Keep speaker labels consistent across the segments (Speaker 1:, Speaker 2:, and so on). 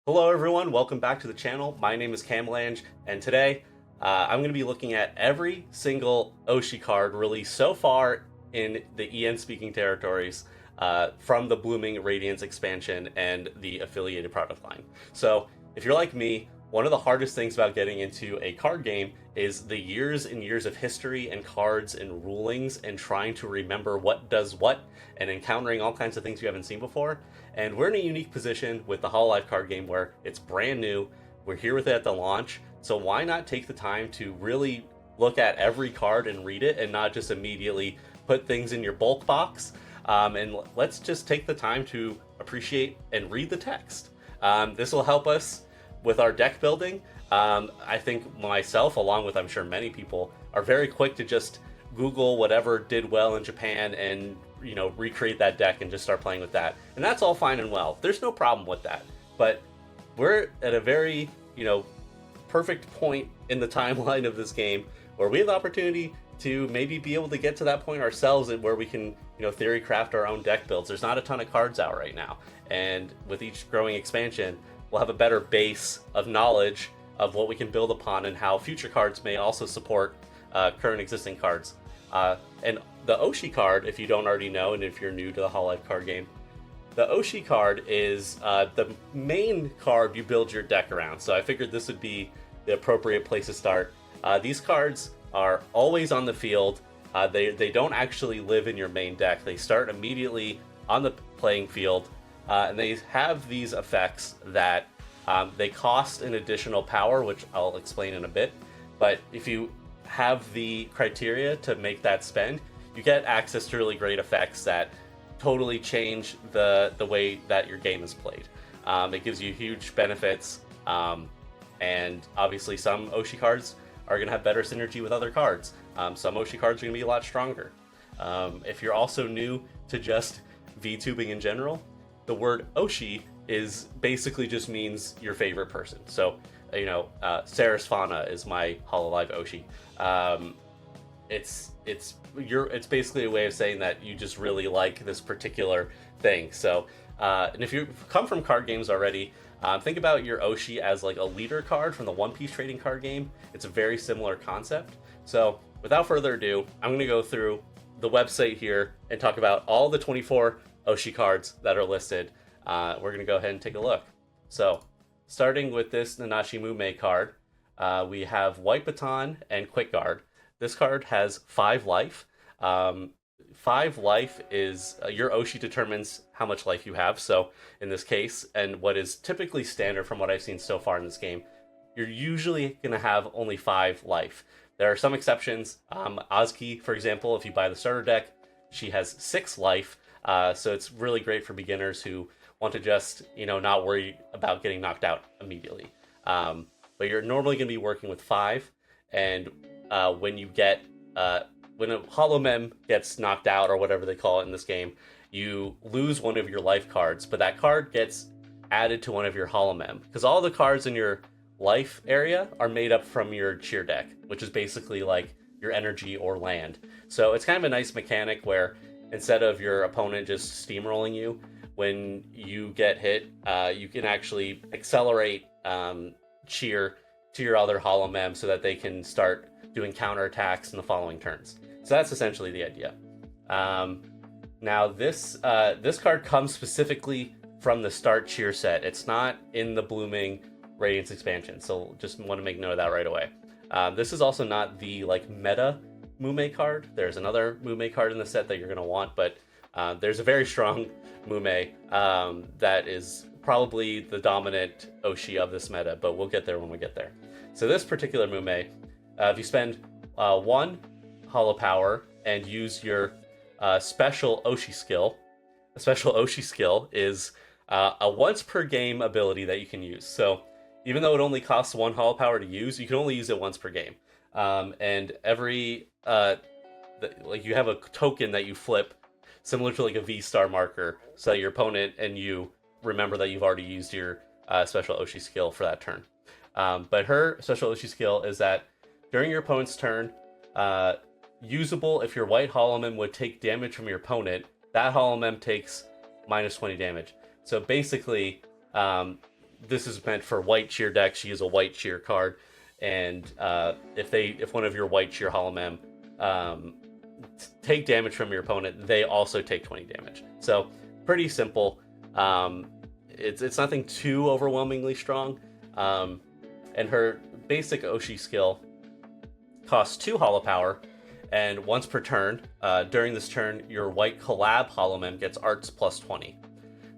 Speaker 1: Hello everyone, welcome back to the channel. My name is Camlange, and today I'm going to be looking at every single Oshi card released so far in the EN speaking territories from the Blooming Radiance expansion and the affiliated product line. So if you're like me, one of the hardest things about getting into a card game is the years and years of history and cards and rulings and trying to remember what does what and encountering all kinds of things you haven't seen before. And we're in a unique position with the hololive card game where it's brand new. We're here with it at the launch. So why not take the time to really look at every card and read it and not just immediately put things in your bulk box? And let's just take the time to appreciate and read the text. This will help us with our deck building. I think myself, along with I'm sure many people, are very quick to just Google whatever did well in Japan and recreate that deck and just start playing with that. And that's all fine and well. There's no problem with that. But we're at a very perfect point in the timeline of this game where we have the opportunity to maybe be able to get to that point ourselves and where we can theory craft our own deck builds. There's not a ton of cards out right now, and with each growing expansion we'll have a better base of knowledge of what we can build upon and how future cards may also support current existing cards. And the Oshi card, if you don't already know, and if you're new to the hololive card game, the Oshi card is the main card you build your deck around. So I figured this would be the appropriate place to start. These cards are always on the field. They don't actually live in your main deck. They start immediately on the playing field. And they have these effects that they cost an additional power, which I'll explain in a bit. But if you have the criteria to make that spend, you get access to really great effects that totally change the way that your game is played. It gives you huge benefits, and obviously some Oshi cards are going to have better synergy with other cards. Some Oshi cards are going to be a lot stronger. If you're also new to just VTubing in general, the word Oshi is basically just means your favorite person. So, Saris Fauna is my hololive Oshi. It's basically a way of saying that you just really like this particular thing. So, and if you come from card games already, think about your Oshi as like a leader card from the One Piece trading card game. It's a very similar concept. So, without further ado, I'm going to go through the website here and talk about all the 24 Oshi cards that are listed. We're going to go ahead and take a look. So, starting with this Nanashi Mume card, we have White Baton and Quick Guard. This card has 5 life. 5 life is your Oshi determines how much life you have. So in this case, and what is typically standard from what I've seen so far in this game, you're usually going to have only 5 life. There are some exceptions. Ozuki, for example, if you buy the starter deck, she has 6 life. So it's really great for beginners who want to just, not worry about getting knocked out immediately. But you're normally going to be working with 5, and when you get when a holomem gets knocked out, or whatever they call it in this game, you lose one of your life cards, but that card gets added to one of your holomem, because all the cards in your life area are made up from your cheer deck, which is basically like your energy or land. So it's kind of a nice mechanic where instead of your opponent just steamrolling you, when you get hit, you can actually accelerate cheer to your other holomem so that they can start doing counterattacks in the following turns. So that's essentially the idea. Now this card comes specifically from the Start Cheer set. It's not in the Blooming Radiance expansion, so just want to make note of that right away. This is also not the meta Mume card. There's another Mume card in the set that you're going to want, but there's a very strong Mume that is probably the dominant Oshi of this meta, but we'll get there when we get there. So this particular Mume, if you spend 1 holo power and use your special Oshi skill, a special Oshi skill is a once per game ability that you can use. So even though it only costs 1 holo power to use, you can only use it once per game. And every you have a token that you flip similar to like a V-star marker, so that your opponent and you remember that you've already used your special Oshi skill for that turn. But her special Oshi skill is that during your opponent's turn, usable if your white holomem would take damage from your opponent, that holomem takes minus 20 damage. So basically, this is meant for white cheer decks. She is a white cheer card, and if one of your white cheer holomem take damage from your opponent, they also take 20 damage. So pretty simple. It's nothing too overwhelmingly strong. And her basic Oshi skill costs 2 holo power, and once per turn, during this turn, your white collab holomem gets arts plus 20.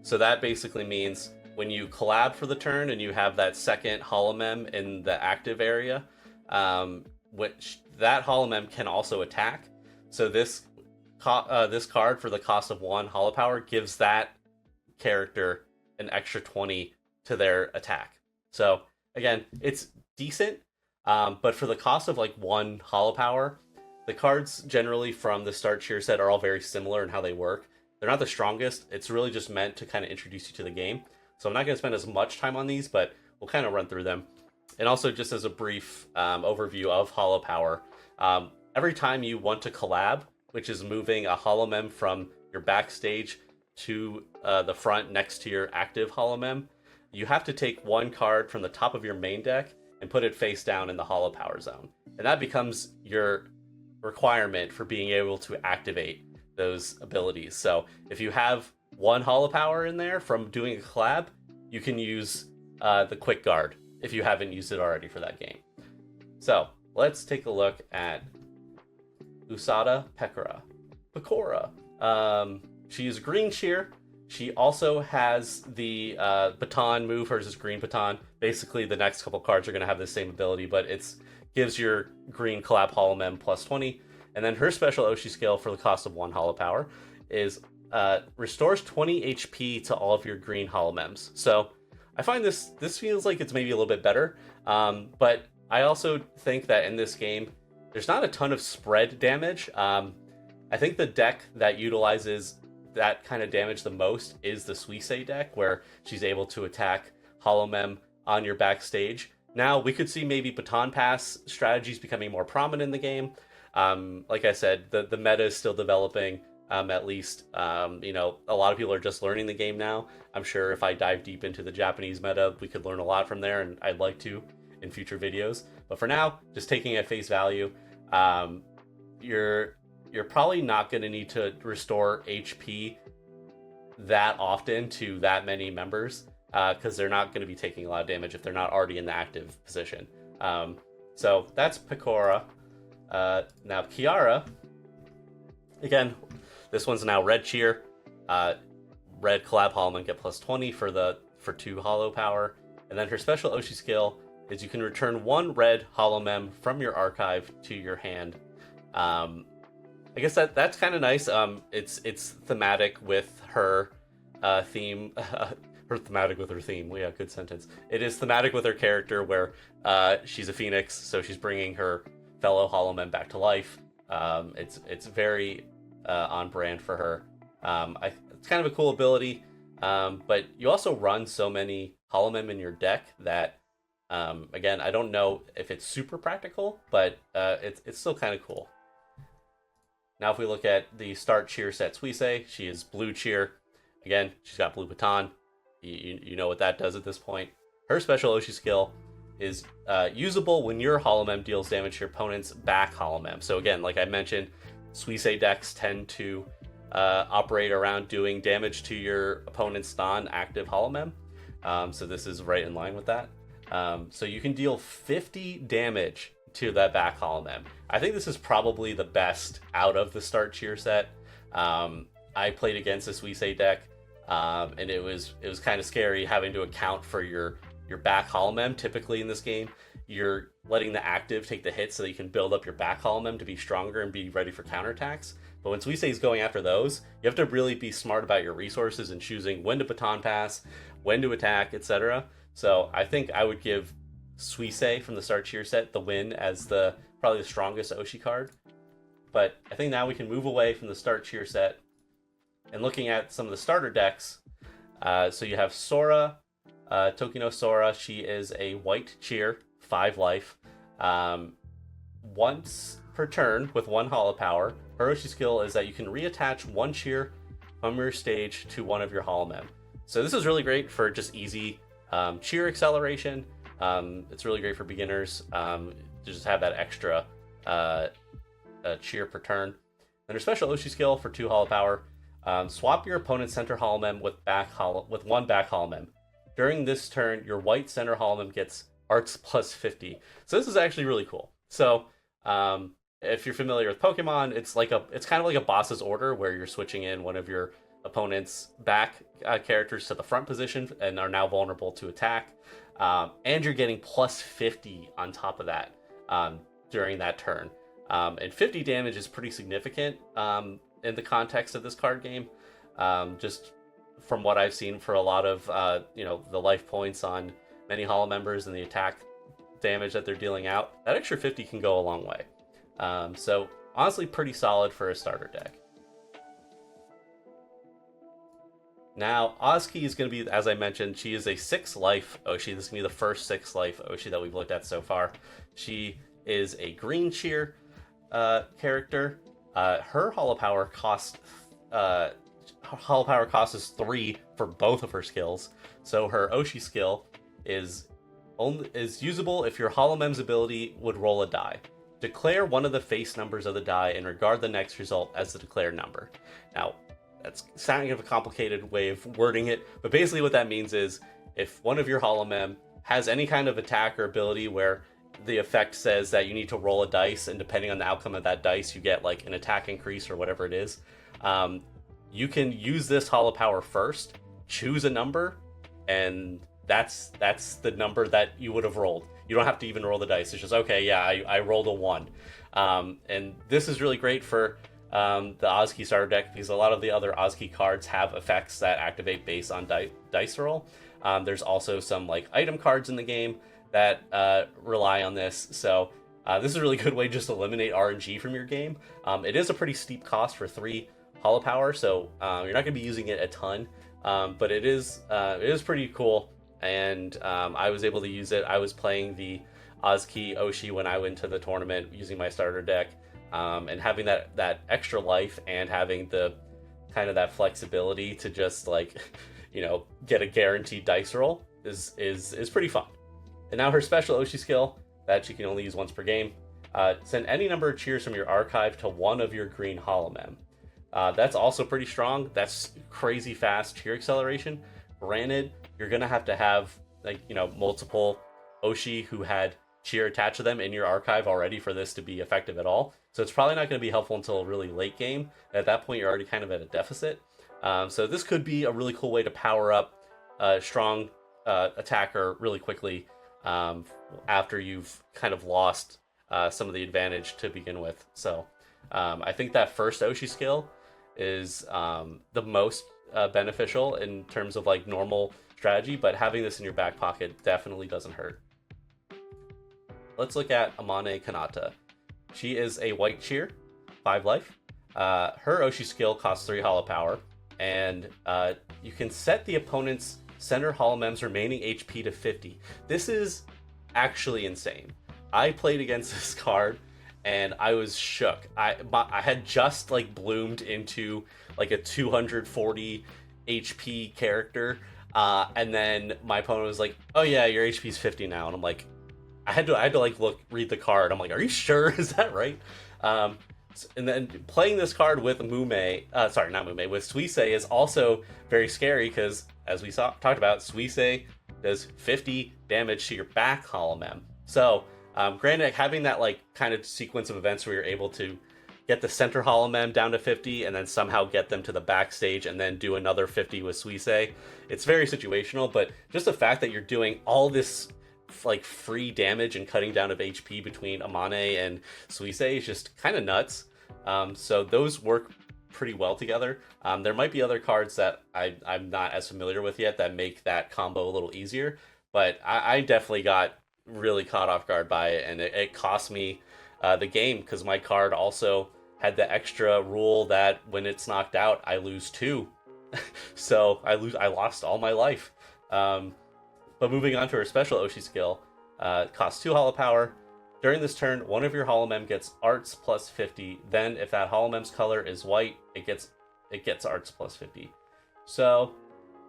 Speaker 1: So that basically means when you collab for the turn and you have that second holomem in the active area, which that holomem can also attack. So this card for the cost of 1 holo power gives that character an extra 20 to their attack. So again, it's decent, but for the cost of like 1 holo power, the cards generally from the start cheer set are all very similar in how they work. They're not the strongest. It's really just meant to kind of introduce you to the game. So I'm not going to spend as much time on these, but we'll kind of run through them. And also just as a brief overview of holo power, every time you want to collab, which is moving a holomem from your backstage to the front next to your active holomem, you have to take 1 card from the top of your main deck and put it face down in the holo power zone. And that becomes your requirement for being able to activate those abilities. So if you have 1 holo power in there from doing a collab, you can use the quick guard if you haven't used it already for that game. So let's take a look at Usada Pecora. She is green cheer. She also has the baton move. Hers is green baton. Basically, the next couple cards are going to have the same ability, but it gives your green collab holomem plus 20. And then her special Oshi skill for the cost of 1 holo power is restores 20 HP to all of your green holomems. So I find this feels like it's maybe a little bit better, but I also think that in this game, there's not a ton of spread damage. I think the deck that utilizes that kind of damage the most is the Suisei deck, where she's able to attack holomem on your backstage. Now, we could see maybe baton pass strategies becoming more prominent in the game. Like I said, the meta is still developing, at least. A lot of people are just learning the game now. I'm sure if I dive deep into the Japanese meta, we could learn a lot from there, and I'd like to in future videos. But for now, just taking at face value, you're probably not going to need to restore HP that often to that many members, because they're not going to be taking a lot of damage if they're not already in the active position. So that's Pecora. Now Kiara, again, this one's now red cheer. Red collab holomem get plus 20 for 2 holo power. And then her special Oshi skill is you can return 1 red holomem from your archive to your hand. I guess that's kind of nice. It's thematic with her theme. Her thematic with her theme. Yeah, good sentence. It is thematic with her character, where she's a phoenix, so she's bringing her fellow holomem back to life. It's very on brand for her. It's kind of a cool ability, but you also run so many holomem in your deck that, again, I don't know if it's super practical, but it's still kind of cool. Now, if we look at the start cheer set Suisei, she is blue cheer. Again, she's got blue baton. You know what that does at this point. Her special Oshi skill is usable when your holomem deals damage to your opponent's back holomem. So again, like I mentioned, Suisei decks tend to operate around doing damage to your opponent's non-active holomem. So this is right in line with that. So you can deal 50 damage to that back holomem. I think this is probably the best out of the start cheer set. I played against a Suisei deck, and it was kind of scary having to account for your back holomem. Typically in this game, you're letting the active take the hit so that you can build up your back holomem to be stronger and be ready for counterattacks. But when Suisei is going after those, you have to really be smart about your resources and choosing when to baton pass, when to attack, etc. So I think I would give Suisei from the start cheer set the win as probably the strongest Oshi card. But I think now we can move away from the start cheer set and looking at some of the starter decks. So you have Sora, Tokino Sora. She is a white cheer, 5 life. Once per turn with 1 holo power, her Oshi skill is that you can reattach 1 cheer from your stage to one of your holomem. So this is really great for just easy Cheer acceleration. It's really great for beginners to just have that extra cheer per turn. Then her special Oshi skill for 2 holo power. Swap your opponent's center holomem with one back holomem. During this turn, your white center holomem gets arts plus 50. So this is actually really cool. So if you're familiar with Pokemon, it's kind of like a boss's order where you're switching in one of your opponent's back characters to the front position and are now vulnerable to attack. And you're getting plus 50 on top of that during that turn. And 50 damage is pretty significant in the context of this card game. Just from what I've seen for a lot of the life points on many holo members and the attack damage that they're dealing out, that extra 50 can go a long way. So honestly, pretty solid for a starter deck. Now, OCG is going to be, as I mentioned, she is a 6 life Oshi. This is going to be the first 6 life Oshi that we've looked at so far. She is a green cheer character. Her holo power cost is 3 for both of her skills. So her Oshi skill is usable if your holomem's ability would roll a die. Declare one of the face numbers of the die and regard the next result as the declared number. Now, that's sounding of a complicated way of wording it, but basically what that means is if one of your holomem has any kind of attack or ability where the effect says that you need to roll a dice, and depending on the outcome of that dice, you get like an attack increase or whatever it is, you can use this holo power first, choose a number, and that's the number that you would have rolled. You don't have to even roll the dice. It's just, okay, yeah, I rolled a 1. And this is really great for the OCG starter deck because a lot of the other OCG cards have effects that activate based on dice roll. There's also some like item cards in the game that rely on this. So this is a really good way to just eliminate RNG from your game. It is a pretty steep cost for 3 holo power, so you're not going to be using it a ton, but it is pretty cool. And I was able to use it. I was playing the OCG Oshi when I went to the tournament using my starter deck, and having that extra life and having the kind of that flexibility to just like get a guaranteed dice roll is pretty fun. And now her special Oshi skill that she can only use once per game. Send any number of cheers from your archive to one of your green holomem. That's also pretty strong. That's crazy fast cheer acceleration. Granted, you're gonna have to have multiple Oshi who had cheer attached to them in your archive already for this to be effective at all. So it's probably not going to be helpful until really late game. At that point, you're already kind of at a deficit. So this could be a really cool way to power up a strong attacker really quickly after you've kind of lost some of the advantage to begin with. So I think that first Oshi skill is the most beneficial in terms of like normal strategy, but having this in your back pocket definitely doesn't hurt. Let's look at Amane Kanata. She is a white cheer, 5 life. Her Oshi skill costs 3 holo power, and you can set the opponent's center holomem's remaining HP to 50. This is actually insane. I played against this card and I was shook. I had just like bloomed into like a 240 HP character, and then my opponent was like, "Oh yeah, your HP's 50 now," and I'm like, I had to like read the card. I'm like, "Are you sure? Is that right?" And then playing this card with with Suisei is also very scary because, as we talked about, Suisei does 50 damage to your back holomem. So, granted, having that like kind of sequence of events where you're able to get the center holomem down to 50 and then somehow get them to the backstage and then do another 50 with Suisei, it's very situational. But just the fact that you're doing all this like free damage and cutting down of HP between Amane and Suisei is just kind of nuts. So those work pretty well together. There might be other cards that I'm not as familiar with yet that make that combo a little easier, but I definitely got really caught off guard by it, and it cost me the game because my card also had the extra rule that when it's knocked out, I lose 2. So I lost all my life. But moving on to her special Oshi skill, costs 2 holo power. During this turn, one of your holomem gets arts plus 50. Then, if that holomem's color is white, it gets arts plus 50. So,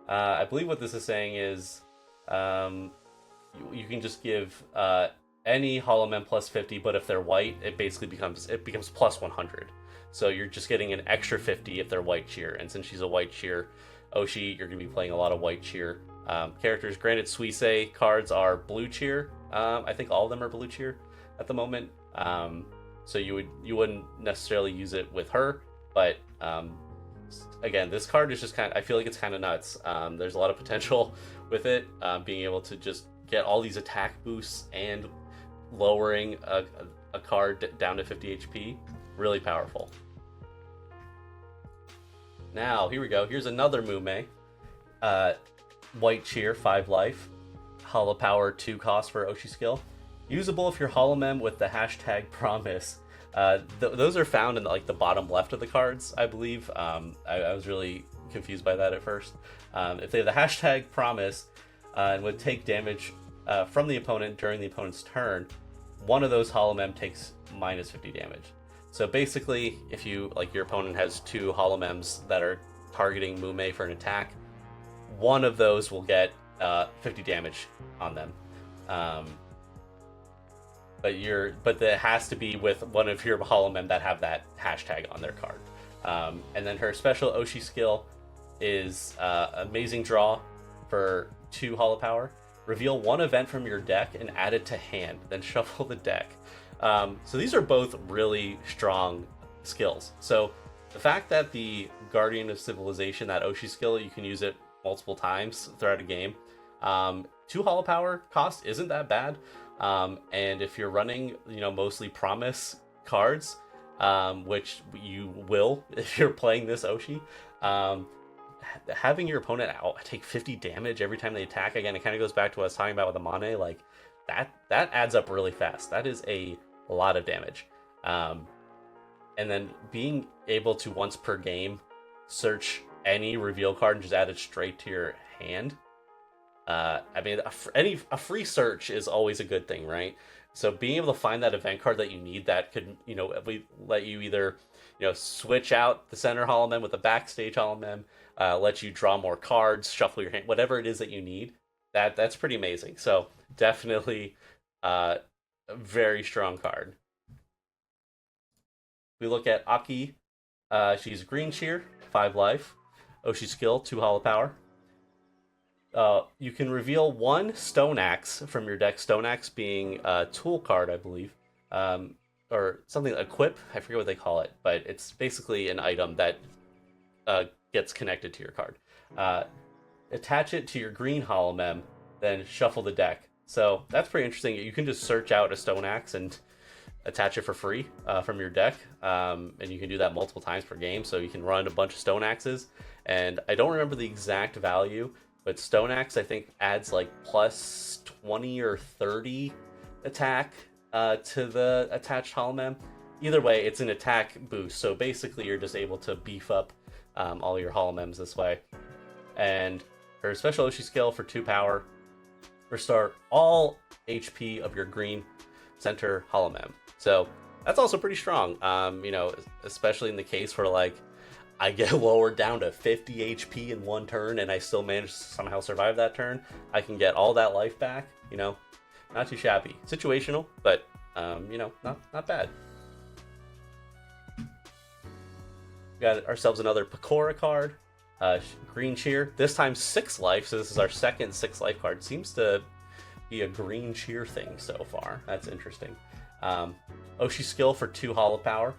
Speaker 1: I believe what this is saying is you can just give any holomem plus 50, but if they're white, it basically becomes plus 100. So you're just getting an extra 50 if they're white cheer. And since she's a white cheer Oshi, you're going to be playing a lot of white cheer characters. Granted, Suisei cards are blue cheer. I think all of them are blue cheer at the moment. So you wouldn't necessarily use it with her, but again, this card is just I feel like it's kind of nuts. There's a lot of potential with it, being able to just get all these attack boosts and lowering a card down to 50 HP. Really powerful. Now, here we go. Here's another Mume. White Cheer, 5 life. Holo Power, 2 cost for Oshi skill. Usable if you're holomem with the hashtag promise. Those are found in the bottom left of the cards, I believe. I was really confused by that at first. If they have the hashtag promise and would take damage from the opponent during the opponent's turn, one of those holomem takes minus 50 damage. So basically, if you your opponent has 2 holomems that are targeting Mume for an attack, one of those will get 50 damage on them. But that has to be with one of your holomem that have that hashtag on their card. And then her special Oshi skill is Amazing Draw for 2 holo power. Reveal 1 event from your deck and add it to hand, then shuffle the deck. So these are both really strong skills. So the fact that the Guardian of Civilization, that Oshi skill, you can use it multiple times throughout a game. 2 holo power cost isn't that bad. And if you're running, mostly promise cards, which you will if you're playing this Oshi, having your opponent take 50 damage every time they attack, again, it kind of goes back to what I was talking about with Amane, that adds up really fast. That is a lot of damage. And then being able to once per game search any reveal card and just add it straight to your hand. A free search is always a good thing, right? So being able to find that event card that you need that could, let you either, switch out the center holomem with the backstage holomem, let you draw more cards, shuffle your hand, whatever it is that you need. That's pretty amazing. So definitely a very strong card. We look at Aki. She's green cheer, 5 life. Oshi skill, 2 holo power. You can reveal 1 Stone Axe from your deck, Stone Axe being a tool card, I believe, or something, equip, I forget what they call it, but it's basically an item that gets connected to your card. Attach it to your green holomem, then shuffle the deck. So that's pretty interesting. You can just search out a Stone Axe and attach it for free from your deck, and you can do that multiple times per game, so you can run a bunch of Stone Axes, and I don't remember the exact value, but Stone Axe, I think, adds plus 20 or 30 attack to the attached holomem. Either way, it's an attack boost, so basically you're just able to beef up all your holomems this way. And her special Oshi skill for 2 power, restore all HP of your green center holomem. So that's also pretty strong, especially in the case where I get lowered down to 50 HP in 1 turn and I still manage to somehow survive that turn. I can get all that life back, not too shabby. Situational, but, not bad. We got ourselves another Pecora card, green cheer, this time 6 life, so this is our second 6 life card. Seems to be a green cheer thing so far. That's interesting. Oshi skill for 2 holo power.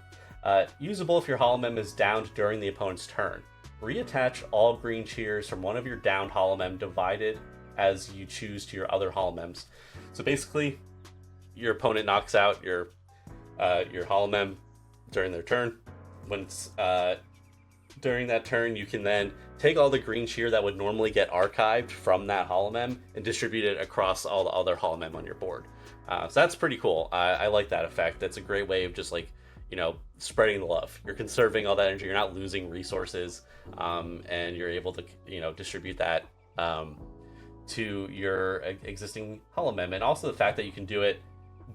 Speaker 1: Usable if your holomem is downed during the opponent's turn. Reattach all green cheers from one of your downed holomem divided as you choose to your other holomems. So basically, your opponent knocks out your holomem during their turn. When it's during that turn, you can then take all the green cheer that would normally get archived from that holomem and distribute it across all the other holomem on your board. So that's pretty cool. I like that effect. That's a great way of just spreading the love. You're conserving all that energy. You're not losing resources, and you're able to distribute that to your existing holomem. And also the fact that you can do it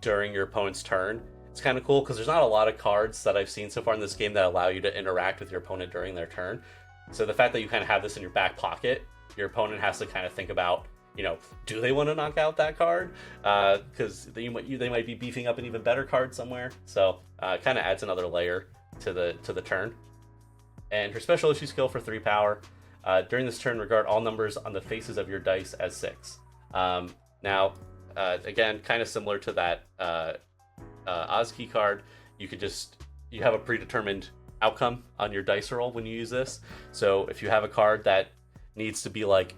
Speaker 1: during your opponent's turn. It's kind of cool because there's not a lot of cards that I've seen so far in this game that allow you to interact with your opponent during their turn. So the fact that you kind of have this in your back pocket, your opponent has to kind of think about you know, do they want to knock out that card? Because they might be beefing up an even better card somewhere. So kind of adds another layer to the turn. And her special issue skill for 3 power. During this turn, regard all numbers on the faces of your dice as 6. Now, again, kind of similar to that OCG card, you have a predetermined outcome on your dice roll when you use this. So if you have a card that needs to be like,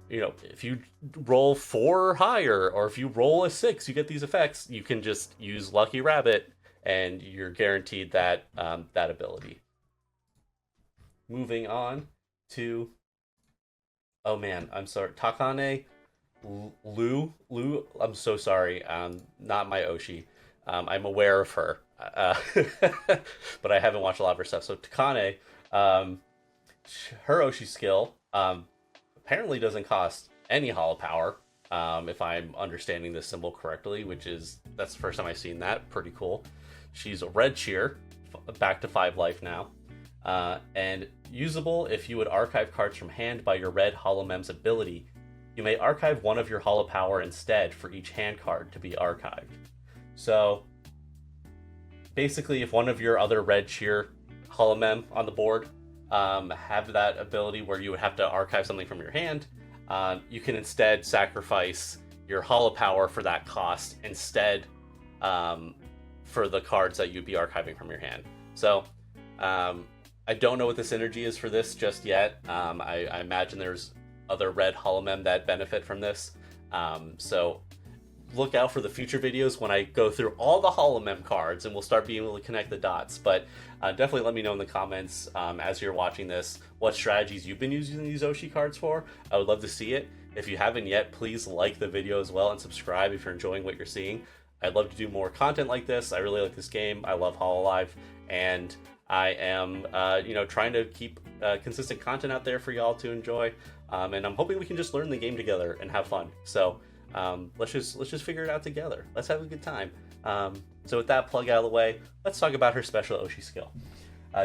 Speaker 1: you know, if you roll 4 or higher, or if you roll a 6, you get these effects, you can just use Lucky Rabbit, and you're guaranteed that that ability. Moving on to, oh man, I'm sorry, Takane Lu, I'm so sorry, not my Oshi. I'm aware of her, but I haven't watched a lot of her stuff. So Takane, her Oshi skill apparently doesn't cost any holo power, if I'm understanding this symbol correctly, that's the first time I've seen that. Pretty cool. She's a red cheer, back to 5 life now. And usable if you would archive cards from hand by your red holomem's ability. You may archive one of your holo power instead for each hand card to be archived. So basically, if one of your other red cheer holomem on the board have that ability where you would have to archive something from your hand, you can instead sacrifice your holo power for that cost instead, for the cards that you'd be archiving from your hand. So I don't know what the synergy is for this just yet. I imagine there's other red holomem that benefit from this. So look out for the future videos when I go through all the holomem cards and we'll start being able to connect the dots. But definitely let me know in the comments as you're watching this what strategies you've been using these Oshi cards for. I would love to see it. If you haven't yet, please like the video as well and subscribe if you're enjoying what you're seeing. I'd love to do more content like this. I really like this game. I love hololive, and I am trying to keep consistent content out there for y'all to enjoy. And I'm hoping we can just learn the game together and have fun. So let's just figure it out together. Let's have a good time. So with that plug out of the way, let's talk about her special Oshi skill.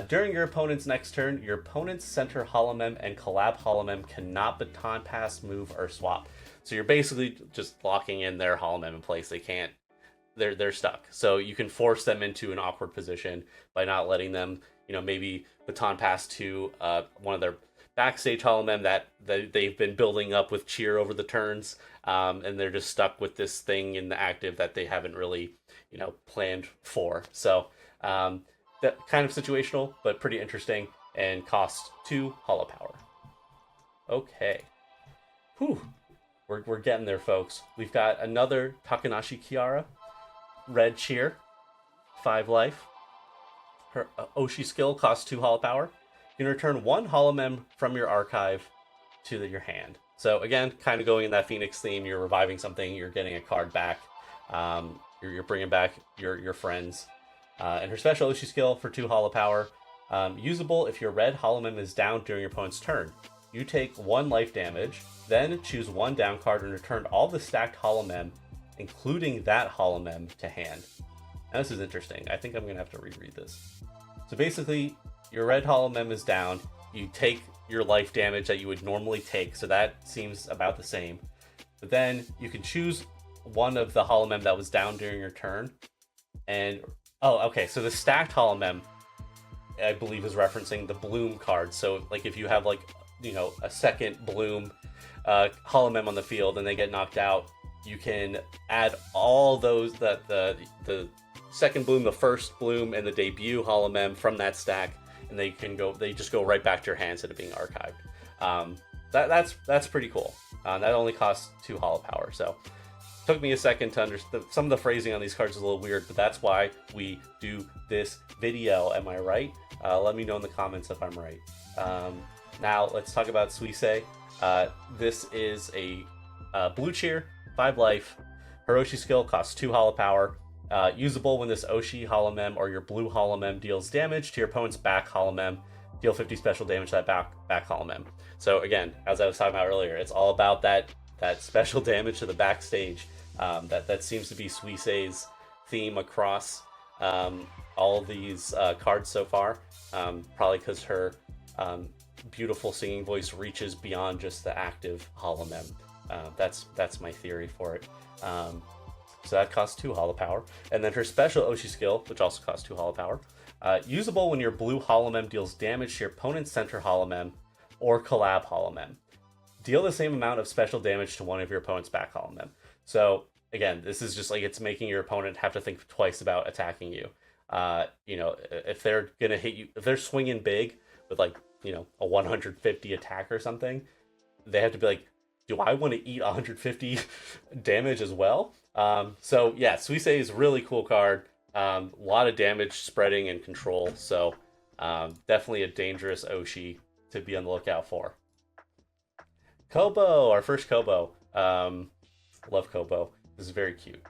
Speaker 1: During your opponent's next turn, your opponent's center holomem and collab holomem cannot baton pass, move, or swap. So you're basically just locking in their holomem in place. They can't. They're stuck. So you can force them into an awkward position by not letting them, maybe baton pass to one of their backstage holomem that they've been building up with cheer over the turns, and they're just stuck with this thing in the active that they haven't really, planned for. So that kind of situational, but pretty interesting, and costs 2 holo power. Okay. Whew. We're getting there, folks. We've got another Takanashi Kiara. Red cheer, 5 life. Her Oshi skill costs 2 holo power. You can return 1 holomem from your archive to your hand. So again, kind of going in that Phoenix theme. You're reviving something. You're getting a card back. You're bringing back your friends. And her special Oshi skill for 2 holo power. Usable if your red holomem is down during your opponent's turn. You take 1 life damage. Then choose 1 down card and return all the stacked holomem, including that holomem, to hand. Now this is interesting. I think I'm going to have to reread this. So basically, your red holomem is down. You take your life damage that you would normally take, so that seems about the same. But then you can choose one of the holomem that was down during your turn. And, so the stacked holomem, I believe, is referencing the Bloom card. So, like, if you have, a second Bloom holomem on the field and they get knocked out, you can add all those, the second Bloom, the first Bloom, and the debut holomem from that stack, and they just go right back to your hand instead of being archived. That's pretty cool. That only costs 2 holo power. So took me a second to understand. Some of the phrasing on these cards is a little weird, but that's why we do this video. Am I right? Let me know in the comments if I'm right. Now let's talk about Suisei. This is a blue cheer, 5 life. Her Oshi skill costs 2 holo power. Usable when this Oshi holomem or your blue holomem deals damage to your opponent's back holomem. Deal 50 special damage to that back holomem. So again, as I was talking about earlier, it's all about that special damage to the backstage. That seems to be Suisei's theme across all of these cards so far. Probably because her beautiful singing voice reaches beyond just the active holomem. That's my theory for it. So that costs 2 holo power. And then her special Oshi skill, which also costs 2 holo power. Usable when your blue holomem deals damage to your opponent's center holomem or collab holomem. Deal the same amount of special damage to one of your opponent's back holomem. So again, this is just like it's making your opponent have to think twice about attacking you. You know, if they're gonna hit you, if they're swinging big with like, you know, a 150 attack or something, they have to be like, do I want to eat 150 damage as well? So yeah, Suisse is a really cool card. A lot of damage spreading and control. So definitely a dangerous Oshi to be on the lookout for. Kobo, our first Kobo. Love Kobo. This is very cute.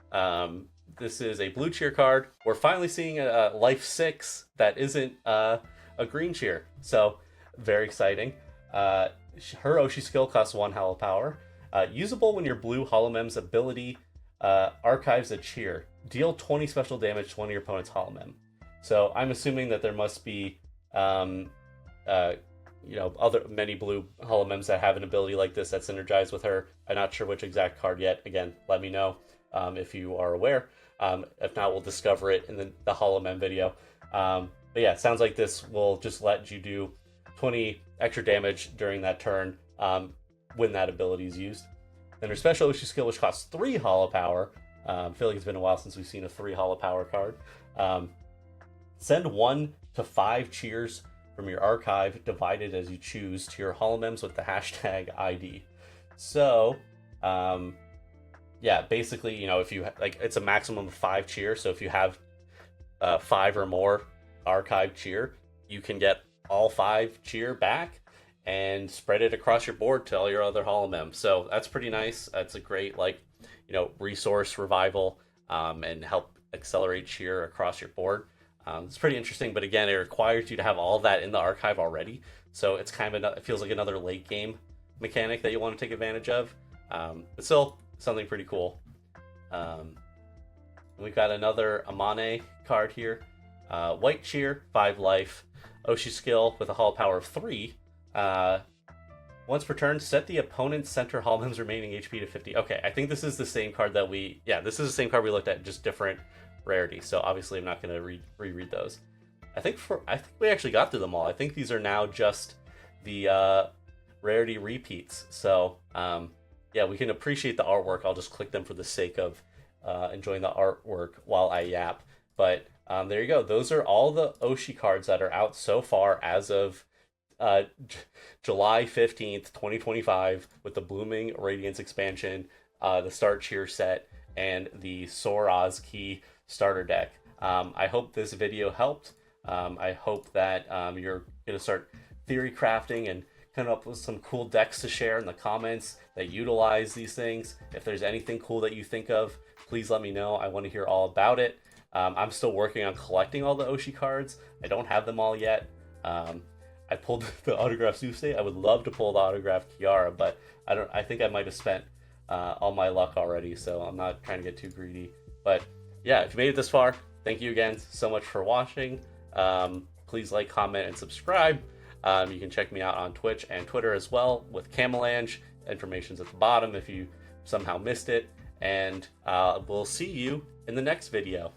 Speaker 1: This is a blue cheer card. We're finally seeing a life 6 that isn't a green cheer. So very exciting. Her Oshi skill costs 1 holo power. Usable when your blue holomem's ability archives a cheer. Deal 20 special damage to one of your opponent's holomem. So I'm assuming that there must be you know, many blue holomems that have an ability like this that's synergized with her. I'm not sure which exact card yet. Again, let me know if you are aware. If not, we'll discover it in the holomem video. But yeah, it sounds like this will just let you do 20 extra damage during that turn when that ability is used. Then her special Oshi skill, which costs 3 holo power. I feel like it's been a while since we've seen a 3 holo power card. Send 1 to 5 cheers from your archive, divided as you choose, to your holomems with the hashtag ID. So, yeah, basically, you know, if you like, it's a maximum of 5 cheer. So if you have 5 or more archive cheer, you can get all 5 cheer back and spread it across your board to all your other holomem. So that's pretty nice. That's a great, like, you know, resource revival and help accelerate cheer across your board. It's pretty interesting, but again, it requires you to have all that in the archive already. So it's kind of it feels like another late game mechanic that you want to take advantage of. But still something pretty cool. We've got another Amane card here. White cheer, 5 life. Oshi skill with a holo power of 3. Once per turn, set the opponent's center holomem's remaining HP to 50. Okay, I think this is the same card that this is the same card we looked at, just different rarity. So obviously I'm not going to reread those. I think we actually got through them all. I think these are now just the rarity repeats. So yeah, we can appreciate the artwork. I'll just click them for the sake of enjoying the artwork while I yap. But there you go. Those are all the Oshi cards that are out so far as of July 15th, 2025, with the Blooming Radiance expansion, the Start Cheer set, and the hOCG starter deck. I hope this video helped. I hope that you're going to start theory crafting and come up with some cool decks to share in the comments that utilize these things. If there's anything cool that you think of, please let me know. I want to hear all about it. I'm still working on collecting all the Oshi cards. I don't have them all yet. I pulled the autographed Suisse. I would love to pull the autographed Kiara, but I think I might have spent all my luck already, so I'm not trying to get too greedy. But yeah, if you made it this far, thank you again so much for watching. Please like, comment, and subscribe. You can check me out on Twitch and Twitter as well with Camelange. Information's at the bottom if you somehow missed it. And we'll see you in the next video.